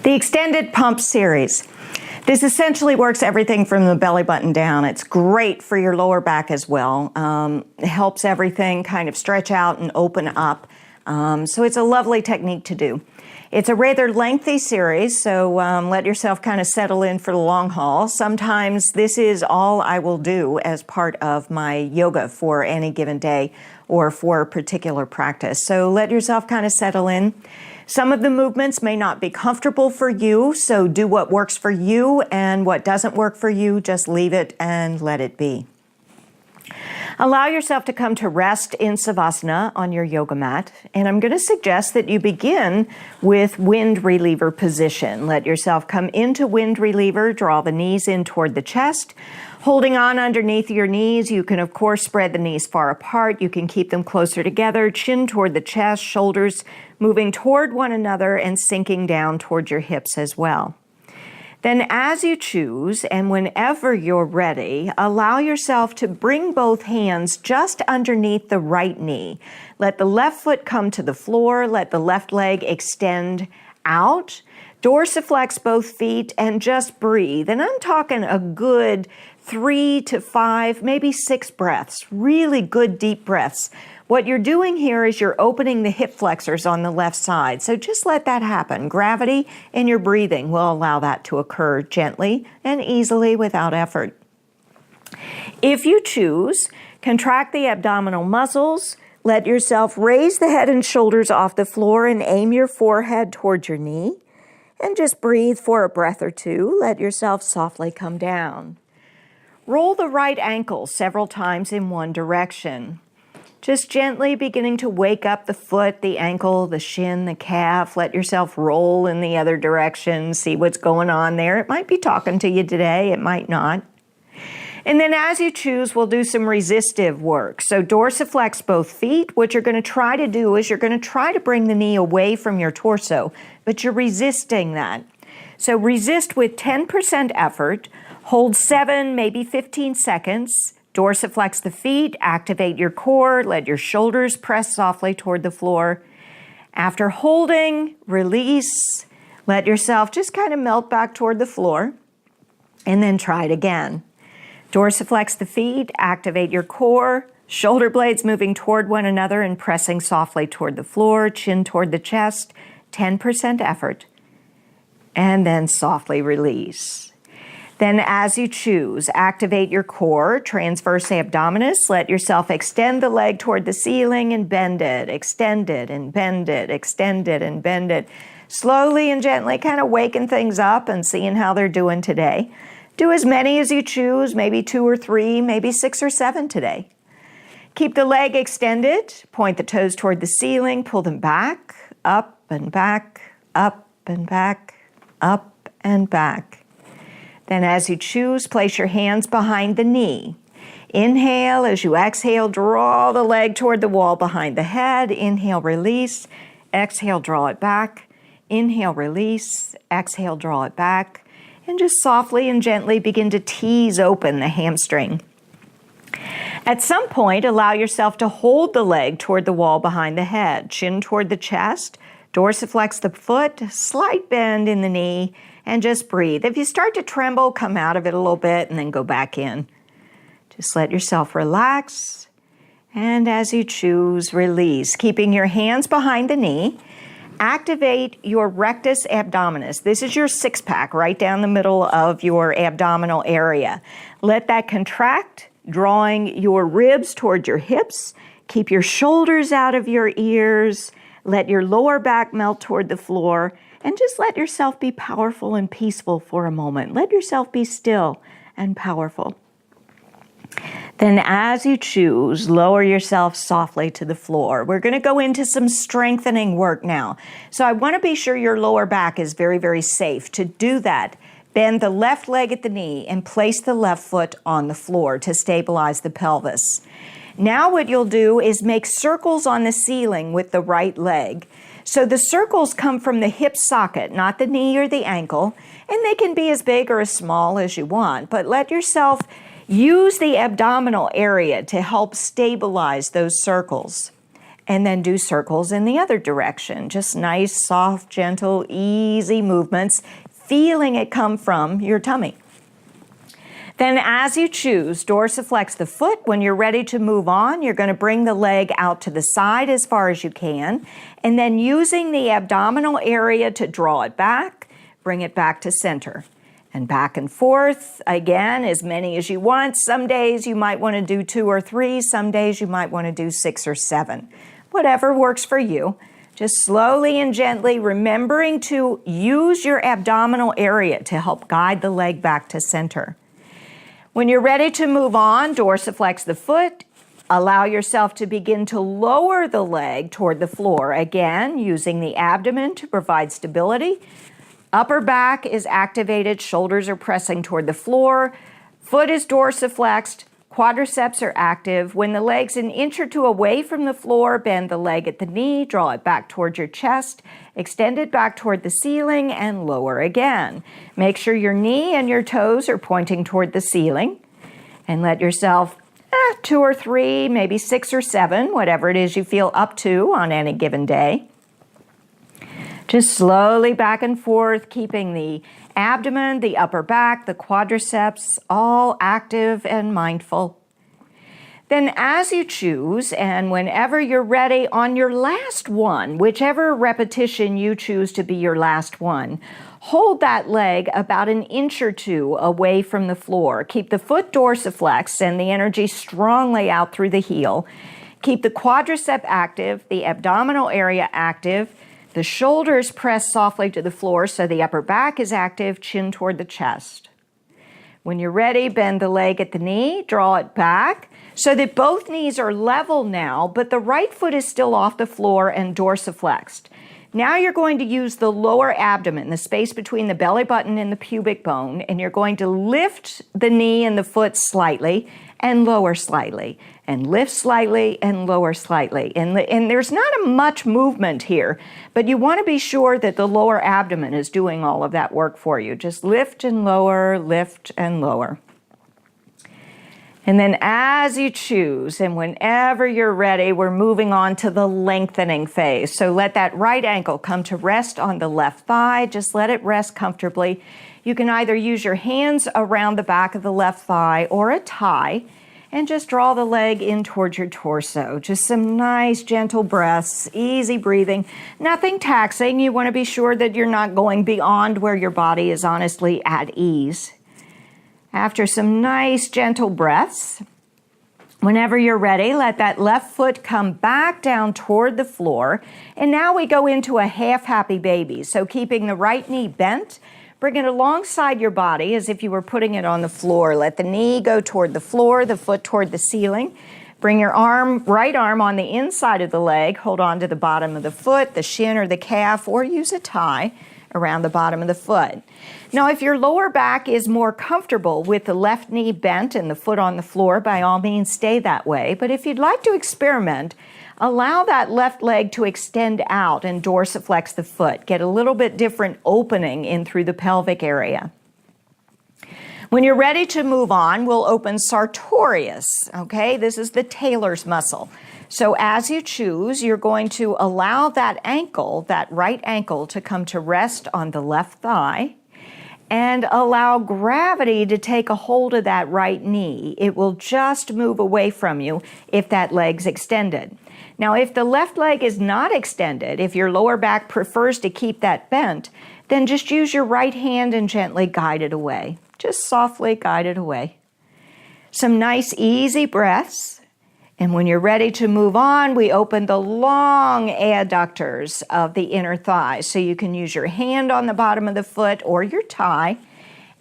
The extended pump series. This essentially works everything from the belly button down. It's great for your lower back as well. It helps everything kind of stretch out and open up. So it's a lovely technique to do. It's a rather lengthy series, so let yourself kind of settle in for the long haul. Sometimes this is all I will do as part of my yoga for any given day or for a particular practice. So let yourself kind of settle in. Some of the movements may not be comfortable for you, so do what works for you, and what doesn't work for you, just leave it and let it be. Allow yourself to come to rest in Savasana on your yoga mat, and I'm going to suggest that you begin with wind reliever position. Let yourself come into wind reliever, draw the knees in toward the chest. Holding on underneath your knees, you can of course spread the knees far apart. You can keep them closer together, chin toward the chest, shoulders moving toward one another and sinking down toward your hips as well. Then as you choose, and whenever you're ready, allow yourself to bring both hands just underneath the right knee. Let the left foot come to the floor, let the left leg extend out. Dorsiflex both feet and just breathe. And I'm talking a good 3 to 5, maybe 6 breaths, really good deep breaths. What you're doing here is you're opening the hip flexors on the left side. So just let that happen. Gravity in your breathing will allow that to occur gently and easily without effort. If you choose, contract the abdominal muscles. Let yourself raise the head and shoulders off the floor and aim your forehead towards your knee. And just breathe for a breath or two. Let yourself softly come down. Roll the right ankle several times in one direction. Just gently beginning to wake up the foot, the ankle, the shin, the calf. Let yourself roll in the other direction. See what's going on there. It might be talking to you today. It might not. And then as you choose, we'll do some resistive work. So dorsiflex both feet. What you're going to try to do is you're going to try to bring the knee away from your torso, but you're resisting that. So resist with 10% effort. Hold 7, maybe 15 seconds. Dorsiflex the feet, activate your core, let your shoulders press softly toward the floor. After holding, release, let yourself just kind of melt back toward the floor, and then try it again. Dorsiflex the feet, activate your core, shoulder blades moving toward one another and pressing softly toward the floor, chin toward the chest, 10% effort, and then softly release. Then as you choose, activate your core, transverse abdominis. Let yourself extend the leg toward the ceiling and bend it, extend it and bend it, extend it and bend it. Slowly and gently kind of waking things up and seeing how they're doing today. Do as many as you choose, maybe 2 or 3, maybe 6 or 7 today. Keep the leg extended, point the toes toward the ceiling, pull them back, up and back, up and back, up and back. Then as you choose, place your hands behind the knee. Inhale, as you exhale, draw the leg toward the wall behind the head. Inhale, release. Exhale, draw it back. Inhale, release. Exhale, draw it back. And just softly and gently begin to tease open the hamstring. At some point, allow yourself to hold the leg toward the wall behind the head. Chin toward the chest. Dorsiflex the foot. Slight bend in the knee. And just breathe. If you start to tremble, come out of it a little bit and then go back in. Just let yourself relax. And as you choose, release. Keeping your hands behind the knee. Activate your rectus abdominis. This is your six-pack right down the middle of your abdominal area. Let that contract, drawing your ribs toward your hips. Keep your shoulders out of your ears. Let your lower back melt toward the floor. And just let yourself be powerful and peaceful for a moment. Let yourself be still and powerful. Then as you choose, lower yourself softly to the floor. We're going to go into some strengthening work now. So I want to be sure your lower back is very, very safe. To do that, bend the left leg at the knee and place the left foot on the floor to stabilize the pelvis. Now what you'll do is make circles on the ceiling with the right leg. So the circles come from the hip socket, not the knee or the ankle, and they can be as big or as small as you want, but let yourself use the abdominal area to help stabilize those circles. and then do circles in the other direction. Just nice, soft, gentle, easy movements, feeling it come from your tummy. Then as you choose, dorsiflex the foot. When you're ready to move on, you're going to bring the leg out to the side as far as you can, and then using the abdominal area to draw it back, bring it back to center. And back and forth, again, as many as you want. Some days you might want to do 2 or 3. Some days you might want to do 6 or 7. Whatever works for you. Just slowly and gently remembering to use your abdominal area to help guide the leg back to center. When you're ready to move on, dorsiflex the foot. Allow yourself to begin to lower the leg toward the floor. Again, using the abdomen to provide stability. Upper back is activated, shoulders are pressing toward the floor. Foot is dorsiflexed, quadriceps are active. When the leg's an inch or 2 away from the floor, bend the leg at the knee, draw it back toward your chest, extend it back toward the ceiling, and lower again. Make sure your knee and your toes are pointing toward the ceiling, and let yourself 2 or 3, maybe 6 or 7, whatever it is you feel up to on any given day. Just slowly back and forth, keeping the abdomen, the upper back, the quadriceps all active and mindful. Then as you choose, and whenever you're ready on your last one, whichever repetition you choose to be your last one, hold that leg about an inch or 2 away from the floor. Keep the foot dorsiflexed and the energy strongly out through the heel. Keep the quadricep active, the abdominal area active. The shoulders press softly to the floor so the upper back is active, chin toward the chest. When you're ready, bend the leg at the knee, draw it back so that both knees are level now, but the right foot is still off the floor and dorsiflexed. Now you're going to use the lower abdomen, the space between the belly button and the pubic bone, and you're going to lift the knee and the foot slightly and lower slightly, and lift slightly and lower slightly. And there's not much movement here, but you want to be sure that the lower abdomen is doing all of that work for you. Just lift and lower, lift and lower. And then as you choose, and whenever you're ready, we're moving on to the lengthening phase. So let that right ankle come to rest on the left thigh. Just let it rest comfortably. You can either use your hands around the back of the left thigh or a tie, and just draw the leg in towards your torso. Just some nice, gentle breaths, easy breathing, nothing taxing. You want to be sure that you're not going beyond where your body is honestly at ease. After some nice, gentle breaths, whenever you're ready, let that left foot come back down toward the floor. And now we go into a half happy baby. So keeping the right knee bent, bring it alongside your body as if you were putting it on the floor. Let the knee go toward the floor, the foot toward the ceiling. Bring your right arm on the inside of the leg. Hold on to the bottom of the foot, the shin or the calf, or use a tie around the bottom of the foot. Now, if your lower back is more comfortable with the left knee bent and the foot on the floor, by all means stay that way. But if you'd like to experiment, allow that left leg to extend out and dorsiflex the foot. Get a little bit different opening in through the pelvic area. When you're ready to move on, we'll open sartorius, okay? This is the tailor's muscle. So as you choose, you're going to allow that ankle, that right ankle, to come to rest on the left thigh and allow gravity to take a hold of that right knee. It will just move away from you if that leg's extended. Now, if the left leg is not extended, if your lower back prefers to keep that bent, then just use your right hand and gently guide it away. Just softly guide it away. Some nice, easy breaths. And when you're ready to move on, we open the long adductors of the inner thighs. So you can use your hand on the bottom of the foot or your tie.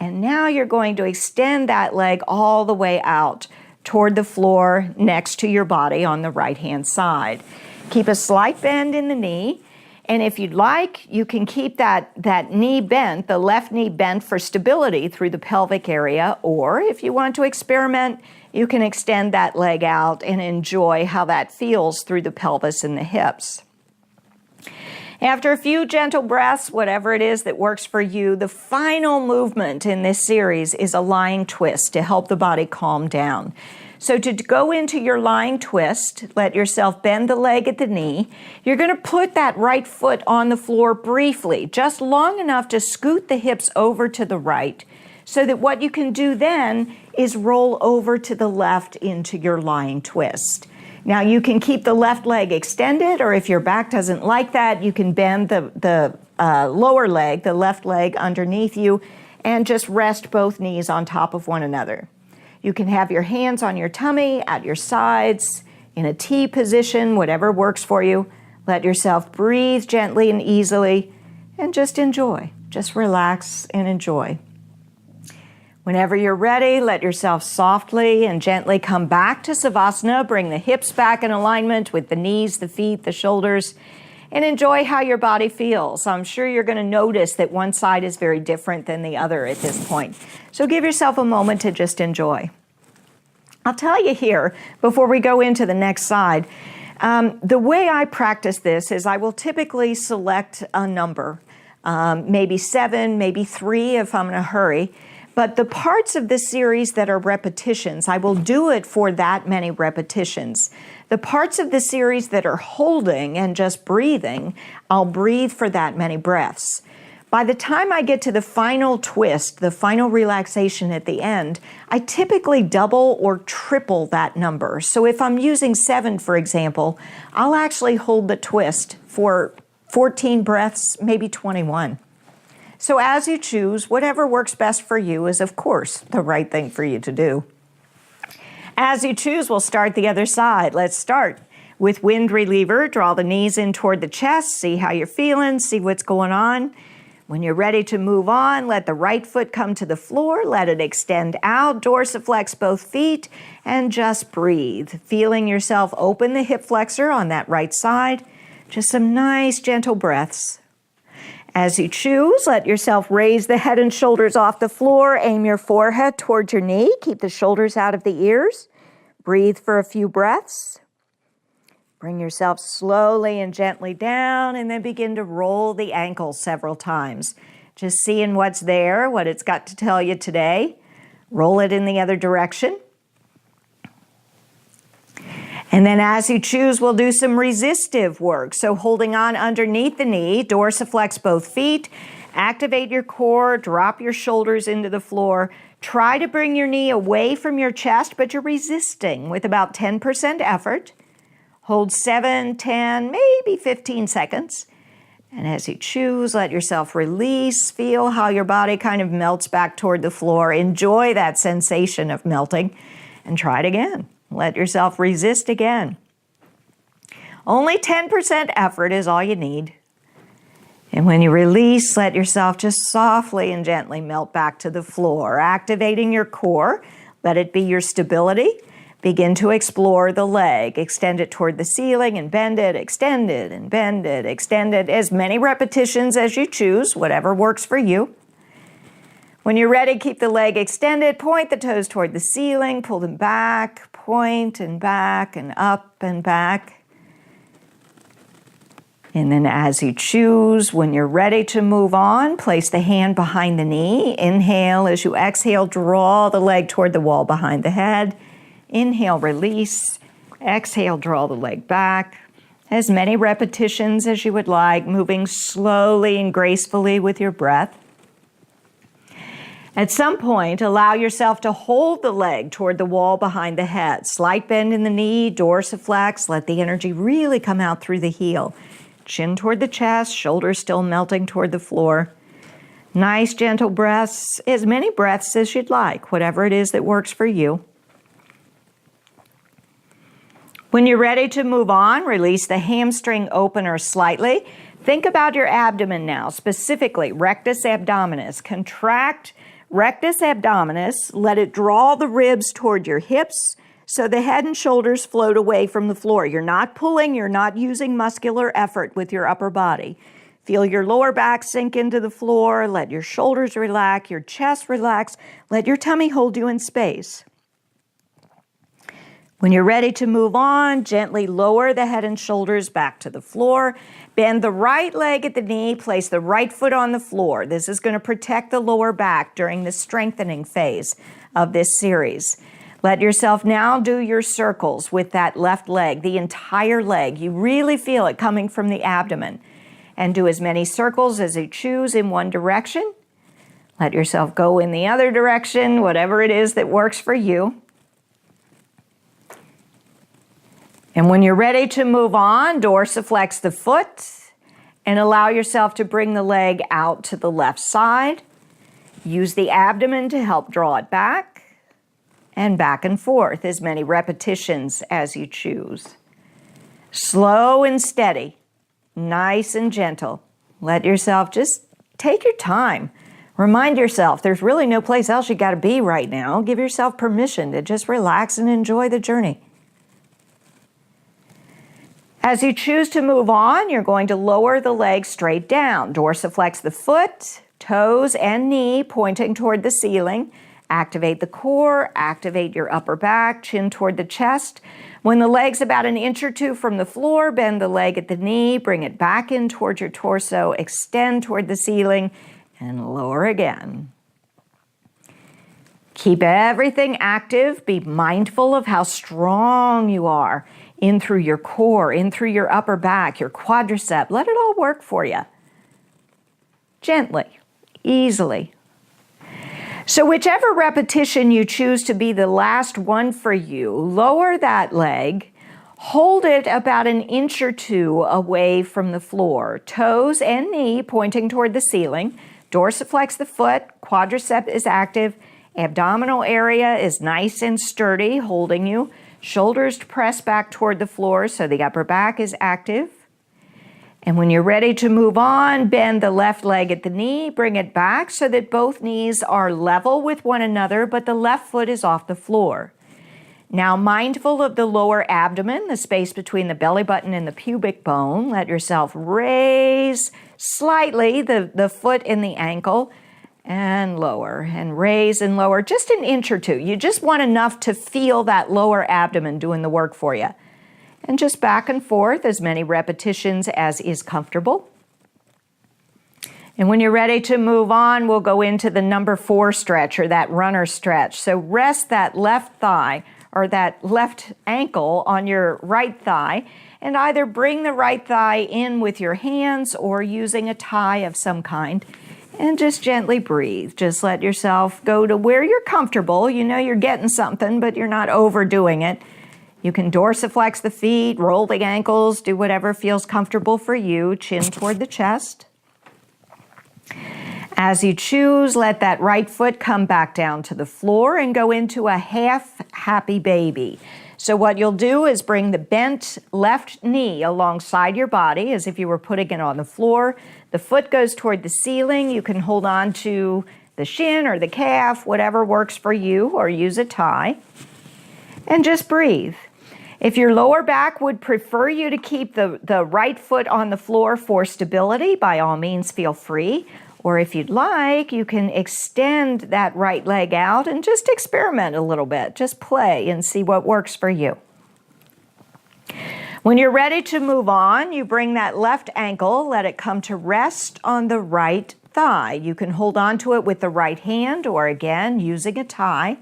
And now you're going to extend that leg all the way out toward the floor next to your body on the right-hand side. Keep a slight bend in the knee. And if you'd like, you can keep that knee bent, the left knee bent for stability through the pelvic area. Or if you want to experiment, you can extend that leg out and enjoy how that feels through the pelvis and the hips. After a few gentle breaths, whatever it is that works for you, the final movement in this series is a lying twist to help the body calm down. So to go into your lying twist, let yourself bend the leg at the knee. You're going to put that right foot on the floor briefly, just long enough to scoot the hips over to the right, so that what you can do then is roll over to the left into your lying twist. Now you can keep the left leg extended, or if your back doesn't like that, you can bend the lower leg, the left leg underneath you, and just rest both knees on top of one another. You can have your hands on your tummy, at your sides, in a T position, whatever works for you. Let yourself breathe gently and easily, and just enjoy. Just relax and enjoy. Whenever you're ready, let yourself softly and gently come back to Savasana. Bring the hips back in alignment with the knees, the feet, the shoulders, and enjoy how your body feels. I'm sure you're going to notice that one side is very different than the other at this point. So give yourself a moment to just enjoy. I'll tell you here, before we go into the next side, the way I practice this is I will typically select a number, maybe 7, maybe 3 if I'm in a hurry. But the parts of this series that are repetitions, I will do it for that many repetitions. The parts of the series that are holding and just breathing, I'll breathe for that many breaths. By the time I get to the final twist, the final relaxation at the end, I typically double or triple that number. So if I'm using 7, for example, I'll actually hold the twist for 14 breaths, maybe 21. So as you choose, whatever works best for you is, of course, the right thing for you to do. As you choose, we'll start the other side. Let's start with wind reliever. Draw the knees in toward the chest. See how you're feeling. See what's going on. When you're ready to move on, let the right foot come to the floor. Let it extend out. Dorsiflex both feet and just breathe. Feeling yourself open the hip flexor on that right side. Just some nice gentle breaths. As you choose, let yourself raise the head and shoulders off the floor. Aim your forehead towards your knee. Keep the shoulders out of the ears. Breathe for a few breaths. Bring yourself slowly and gently down, and then begin to roll the ankles several times. Just seeing what's there, what it's got to tell you today. Roll it in the other direction. And then as you choose, we'll do some resistive work. So holding on underneath the knee, dorsiflex both feet, activate your core, drop your shoulders into the floor. Try to bring your knee away from your chest, but you're resisting with about 10% effort. Hold 7, 10, maybe 15 seconds. And as you choose, let yourself release. Feel how your body kind of melts back toward the floor. Enjoy that sensation of melting, and try it again. Let yourself resist again. Only 10% effort is all you need. And when you release, let yourself just softly and gently melt back to the floor, activating your core. Let it be your stability. Begin to explore the leg. Extend it toward the ceiling and bend it, extend it and bend it, extend it. As many repetitions as you choose, whatever works for you. When you're ready, keep the leg extended. Point the toes toward the ceiling. Pull them back. Point and back and up and back. And then as you choose, when you're ready to move on, place the hand behind the knee. Inhale. As you exhale, draw the leg toward the wall behind the head. Inhale, release. Exhale, draw the leg back. As many repetitions as you would like, moving slowly and gracefully with your breath. At some point, allow yourself to hold the leg toward the wall behind the head. Slight bend in the knee, dorsiflex. Let the energy really come out through the heel. Chin toward the chest, shoulders still melting toward the floor. Nice, gentle breaths, as many breaths as you'd like, whatever it is that works for you. When you're ready to move on, release the hamstring opener slightly. Think about your abdomen now, specifically rectus abdominis. Contract rectus abdominis, let it draw the ribs toward your hips so the head and shoulders float away from the floor. You're not pulling, you're not using muscular effort with your upper body. Feel your lower back sink into the floor, let your shoulders relax, your chest relax, let your tummy hold you in space. When you're ready to move on, gently lower the head and shoulders back to the floor. Bend the right leg at the knee, place the right foot on the floor. This is going to protect the lower back during the strengthening phase of this series. Let yourself now do your circles with that left leg, the entire leg. You really feel it coming from the abdomen. And do as many circles as you choose in one direction. Let yourself go in the other direction, whatever it is that works for you. And when you're ready to move on, dorsiflex the foot and allow yourself to bring the leg out to the left side. Use the abdomen to help draw it back and forth, as many repetitions as you choose. Slow and steady, nice and gentle. Let yourself just take your time. Remind yourself there's really no place else you got to be right now. Give yourself permission to just relax and enjoy the journey. As you choose to move on, you're going to lower the leg straight down. Dorsiflex the foot, toes and knee pointing toward the ceiling. Activate the core, activate your upper back, chin toward the chest. When the leg's about an inch or two from the floor, bend the leg at the knee, bring it back in toward your torso, extend toward the ceiling, and lower again. Keep everything active. Be mindful of how strong you are in through your core, in through your upper back, your quadricep. Let it all work for you. Gently, easily. So whichever repetition you choose to be the last one for you, lower that leg, hold it about an inch or two away from the floor. Toes and knee pointing toward the ceiling. Dorsiflex the foot, quadricep is active, abdominal area is nice and sturdy, holding you. Shoulders press back toward the floor so the upper back is active. And when you're ready to move on, bend the left leg at the knee, bring it back so that both knees are level with one another, but the left foot is off the floor. Now, mindful of the lower abdomen, the space between the belly button and the pubic bone, let yourself raise slightly the foot and the ankle and lower, and raise and lower just an inch or two. You just want enough to feel that lower abdomen doing the work for you. And just back and forth, as many repetitions as is comfortable. And when you're ready to move on, we'll go into the number 4 stretch, or that runner stretch. So rest that left thigh or that left ankle on your right thigh, and either bring the right thigh in with your hands or using a tie of some kind, and just gently breathe. Just let yourself go to where you're comfortable. You know you're getting something, but you're not overdoing it. You can dorsiflex the feet, roll the ankles, do whatever feels comfortable for you, chin toward the chest. As you choose, let that right foot come back down to the floor and go into a half happy baby. So what you'll do is bring the bent left knee alongside your body as if you were putting it on the floor. The foot goes toward the ceiling. You can hold on to the shin or the calf, whatever works for you, or use a tie. And just breathe. If your lower back would prefer you to keep the right foot on the floor for stability, by all means feel free. Or if you'd like, you can extend that right leg out and just experiment a little bit. Just play and see what works for you. When you're ready to move on, you bring that left ankle, let it come to rest on the right thigh. You can hold on to it with the right hand or, again, using a tie.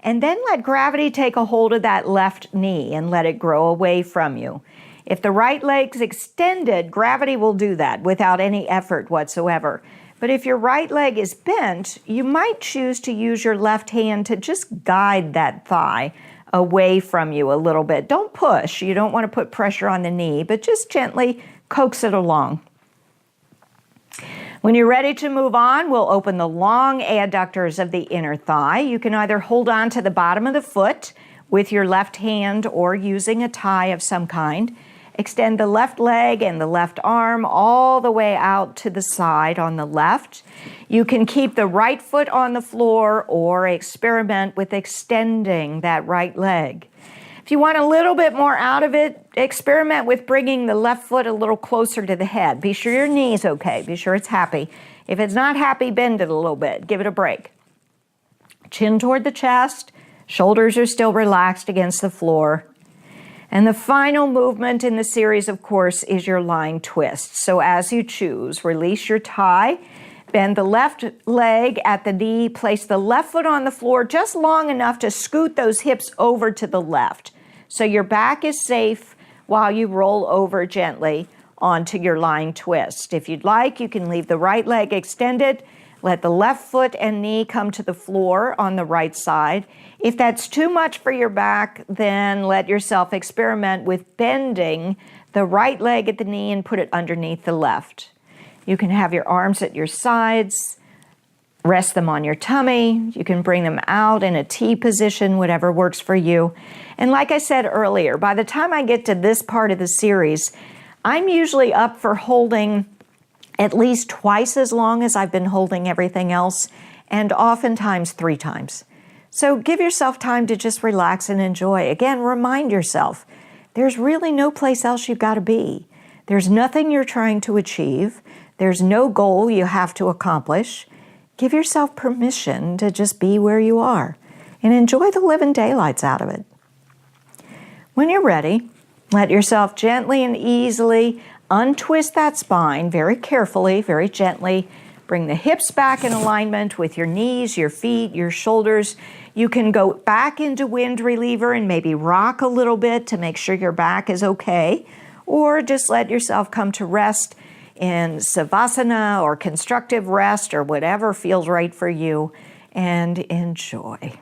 And then let gravity take a hold of that left knee and let it grow away from you. If the right leg's extended, gravity will do that without any effort whatsoever. But if your right leg is bent, you might choose to use your left hand to just guide that thigh away from you a little bit. Don't push. You don't want to put pressure on the knee, but just gently coax it along. When you're ready to move on, we'll open the long adductors of the inner thigh. You can either hold on to the bottom of the foot with your left hand or using a tie of some kind. Extend the left leg and the left arm all the way out to the side on the left. You can keep the right foot on the floor or experiment with extending that right leg. If you want a little bit more out of it, experiment with bringing the left foot a little closer to the head. Be sure your knee's okay. Be sure it's happy. If it's not happy, bend it a little bit. Give it a break. Chin toward the chest. Shoulders are still relaxed against the floor. And the final movement in the series, of course, is your lying twist. So as you choose, release your tie, bend the left leg at the knee, place the left foot on the floor just long enough to scoot those hips over to the left. So your back is safe while you roll over gently onto your lying twist. If you'd like, you can leave the right leg extended, let the left foot and knee come to the floor on the right side. If that's too much for your back, then let yourself experiment with bending the right leg at the knee and put it underneath the left. You can have your arms at your sides, rest them on your tummy. You can bring them out in a T position, whatever works for you. And like I said earlier, by the time I get to this part of the series, I'm usually up for holding at least twice as long as I've been holding everything else, and oftentimes 3 times. So give yourself time to just relax and enjoy. Again, remind yourself, there's really no place else you've got to be. There's nothing you're trying to achieve. There's no goal you have to accomplish. Give yourself permission to just be where you are and enjoy the living daylights out of it. When you're ready, let yourself gently and easily untwist that spine very carefully, very gently. Bring the hips back in alignment with your knees, your feet, your shoulders. You can go back into wind reliever and maybe rock a little bit to make sure your back is okay, or just let yourself come to rest in Savasana or constructive rest or whatever feels right for you, and enjoy.